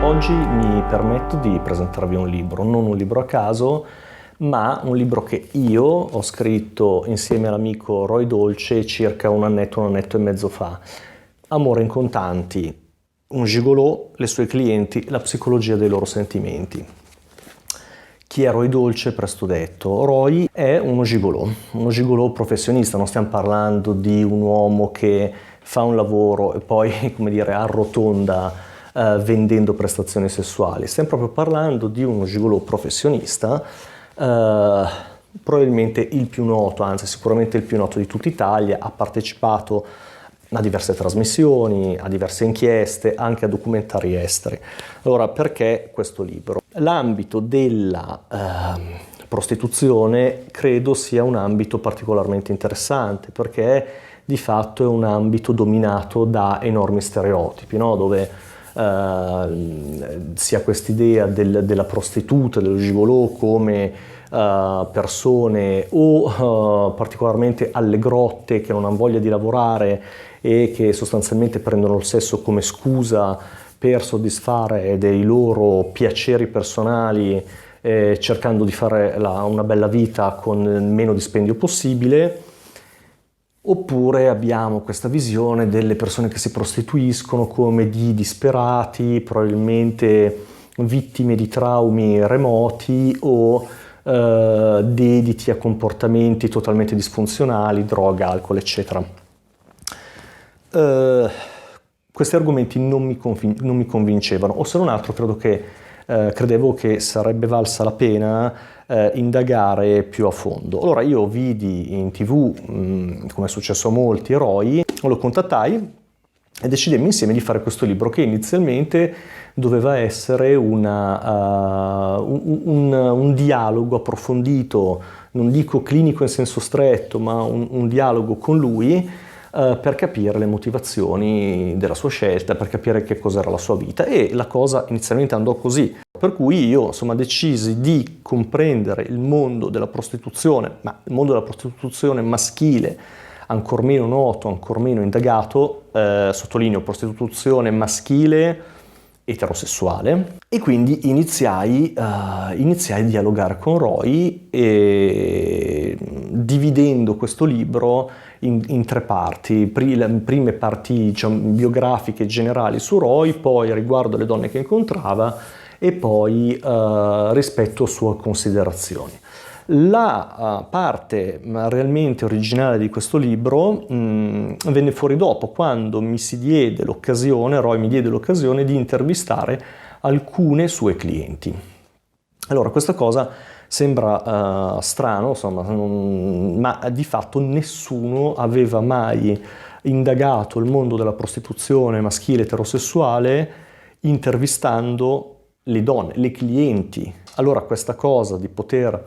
Oggi mi permetto di presentarvi un libro, non un libro a caso, ma un libro che io ho scritto insieme all'amico Roy Dolce circa un annetto e mezzo fa. Amore in contanti, un gigolò, le sue clienti, la psicologia dei loro sentimenti. Chi è Roy Dolce? Presto detto. Roy è uno gigolò professionista, non stiamo parlando di un uomo che fa un lavoro e poi, come dire, arrotonda vendendo prestazioni sessuali. Stiamo proprio parlando di uno gigolò professionista, probabilmente il più noto, anzi sicuramente il più noto di tutta Italia. Ha partecipato a diverse trasmissioni, a diverse inchieste, anche a documentari esteri. Allora, perché questo libro? L'ambito della prostituzione credo sia un ambito particolarmente interessante, perché di fatto è un ambito dominato da enormi stereotipi, no? Dove si ha quest'idea della prostituta, dello gigolò come persone o particolarmente allegrotte che non hanno voglia di lavorare e che sostanzialmente prendono il sesso come scusa per soddisfare dei loro piaceri personali, cercando di fare una bella vita con il meno dispendio possibile. Oppure abbiamo questa visione delle persone che si prostituiscono come di disperati, probabilmente vittime di traumi remoti o dediti a comportamenti totalmente disfunzionali, droga, alcol, eccetera. Questi argomenti non mi convincevano, o se non altro credevo che sarebbe valsa la pena indagare più a fondo. Allora io vidi in TV, come è successo a molti, Roy, lo contattai e decidemmo insieme di fare questo libro che inizialmente doveva essere un dialogo approfondito, non dico clinico in senso stretto, ma un dialogo con lui per capire le motivazioni della sua scelta, per capire che cos'era la sua vita, e la cosa inizialmente andò così. Per cui io decisi di comprendere il mondo della prostituzione, ma il mondo della prostituzione maschile, ancor meno noto, ancor meno indagato, sottolineo prostituzione maschile eterosessuale, e quindi iniziai a dialogare con Roy, dividendo questo libro in tre parti, prime parti biografiche generali su Roy, poi riguardo alle donne che incontrava e poi rispetto a sue considerazioni. La parte realmente originale di questo libro venne fuori dopo, quando Roy mi diede l'occasione di intervistare alcune sue clienti. Allora, questa cosa sembra strano, ma di fatto nessuno aveva mai indagato il mondo della prostituzione maschile eterosessuale intervistando le donne, le clienti. Allora questa cosa di poter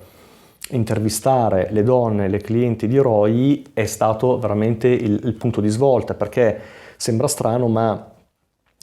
intervistare le donne, le clienti di Roy, è stato veramente il punto di svolta, perché sembra strano, ma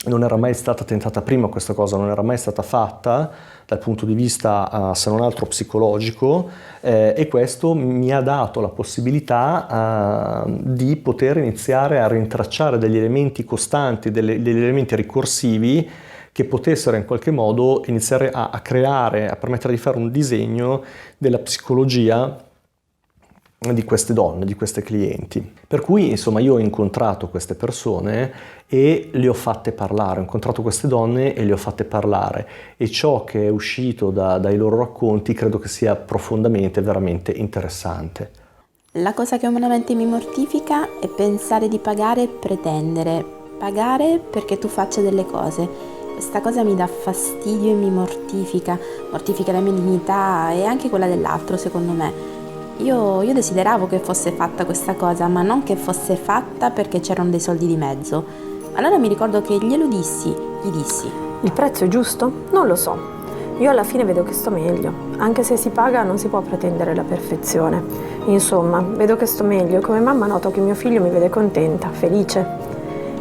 non era mai stata tentata prima questa cosa, non era mai stata fatta dal punto di vista se non altro psicologico, e questo mi ha dato la possibilità di poter iniziare a rintracciare degli elementi costanti, degli elementi ricorsivi che potessero in qualche modo iniziare a creare, a permettere di fare un disegno della psicologia di queste donne, di queste clienti. Per cui io ho incontrato queste persone e le ho fatte parlare, ho incontrato queste donne e le ho fatte parlare, e ciò che è uscito dai loro racconti credo che sia profondamente, veramente interessante. La cosa che umanamente mi mortifica è pensare di pagare e pretendere. Pagare perché tu faccia delle cose. Questa cosa mi dà fastidio e mi mortifica la mia dignità e anche quella dell'altro, secondo me. Io desideravo che fosse fatta questa cosa, ma non che fosse fatta perché c'erano dei soldi di mezzo. Allora mi ricordo che gli dissi: il prezzo è giusto? Non lo so. Io alla fine vedo che sto meglio. Anche se si paga non si può pretendere la perfezione. Insomma, vedo che sto meglio e come mamma noto che mio figlio mi vede contenta, felice.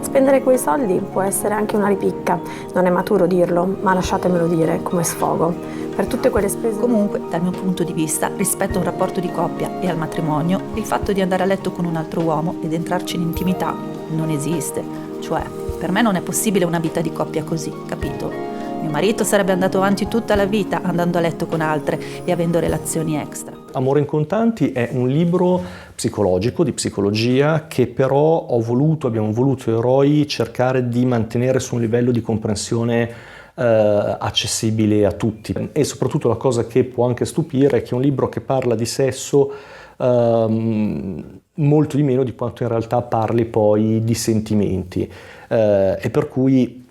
Spendere quei soldi può essere anche una ripicca, non è maturo dirlo, ma lasciatemelo dire come sfogo. Per tutte quelle spese... Comunque, dal mio punto di vista, rispetto a un rapporto di coppia e al matrimonio, il fatto di andare a letto con un altro uomo ed entrarci in intimità non esiste. Cioè, per me non è possibile una vita di coppia così, capito? Mio marito sarebbe andato avanti tutta la vita andando a letto con altre e avendo relazioni extra. Amore in contanti è un libro psicologico, di psicologia, che però abbiamo voluto eroi cercare di mantenere su un livello di comprensione accessibile a tutti. E soprattutto la cosa che può anche stupire è che è un libro che parla di sesso molto di meno di quanto in realtà parli poi di sentimenti, e per cui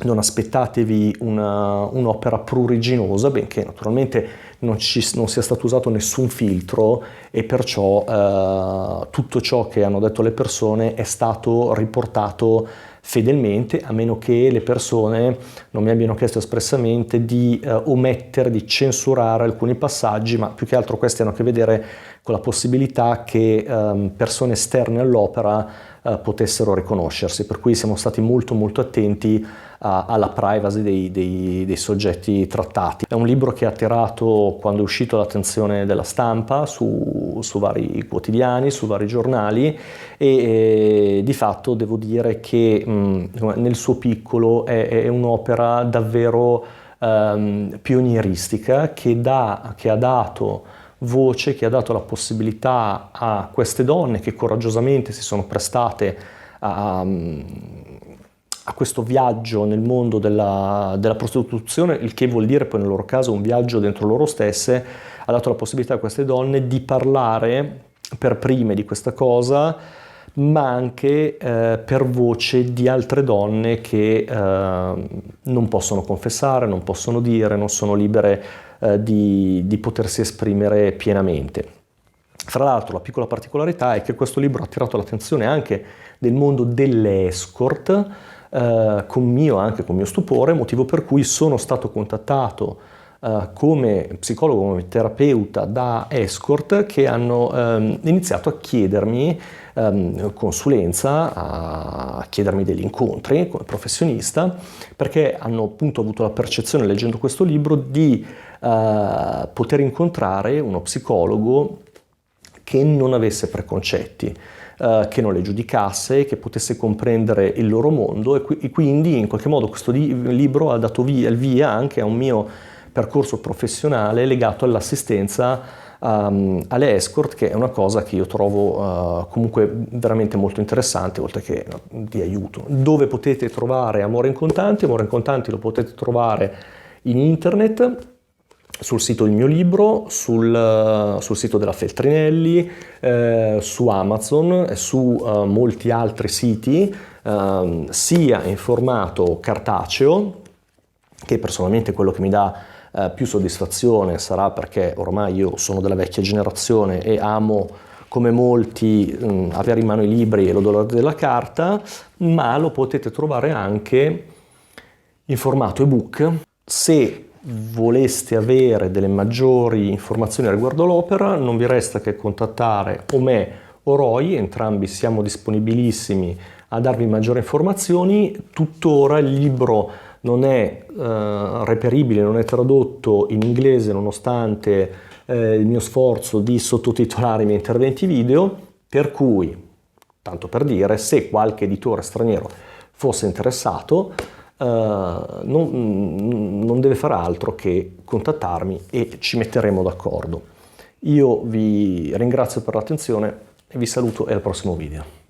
non aspettatevi un'opera pruriginosa, benché naturalmente non sia stato usato nessun filtro e perciò tutto ciò che hanno detto le persone è stato riportato fedelmente, a meno che le persone non mi abbiano chiesto espressamente di omettere, di censurare alcuni passaggi, ma più che altro questi hanno a che vedere con la possibilità che persone esterne all'opera potessero riconoscersi, per cui siamo stati molto molto attenti alla privacy dei soggetti trattati. È un libro che ha attirato, quando è uscito, l'attenzione della stampa su vari quotidiani, su vari giornali, e di fatto devo dire che nel suo piccolo è un'opera davvero pionieristica, che ha dato voce, che ha dato la possibilità a queste donne che coraggiosamente si sono prestate a questo viaggio nel mondo della prostituzione, il che vuol dire poi nel loro caso un viaggio dentro loro stesse, ha dato la possibilità a queste donne di parlare per prime di questa cosa, ma anche per voce di altre donne che non possono confessare, non possono dire, non sono libere di potersi esprimere pienamente. Fra l'altro, la piccola particolarità è che questo libro ha attirato l'attenzione anche del mondo delle escort, con mio stupore, motivo per cui sono stato contattato come psicologo, come terapeuta da escort, che hanno iniziato a chiedermi consulenza, a chiedermi degli incontri come professionista, perché hanno appunto avuto la percezione, leggendo questo libro, di poter incontrare uno psicologo che non avesse preconcetti, che non le giudicasse, che potesse comprendere il loro mondo, e quindi in qualche modo questo libro ha dato il via anche a un mio percorso professionale legato all'assistenza alle escort, che è una cosa che io trovo comunque veramente molto interessante, oltre che di aiuto. Dove potete trovare Amore in Contanti? Amore in Contanti lo potete trovare in internet, sul sito del mio libro, sul sito della Feltrinelli, su Amazon e su molti altri siti, sia in formato cartaceo, che personalmente è quello che mi dà più soddisfazione, sarà perché ormai io sono della vecchia generazione e amo, come molti, avere in mano i libri e l'odore della carta, ma lo potete trovare anche in formato ebook. Se voleste avere delle maggiori informazioni riguardo l'opera, non vi resta che contattare o me o Roy, entrambi siamo disponibilissimi a darvi maggiori informazioni. Tuttora il libro non è reperibile, non è tradotto in inglese, nonostante il mio sforzo di sottotitolare i miei interventi video, per cui, tanto per dire, se qualche editore straniero fosse interessato, non deve fare altro che contattarmi e ci metteremo d'accordo. Io vi ringrazio per l'attenzione e vi saluto e al prossimo video.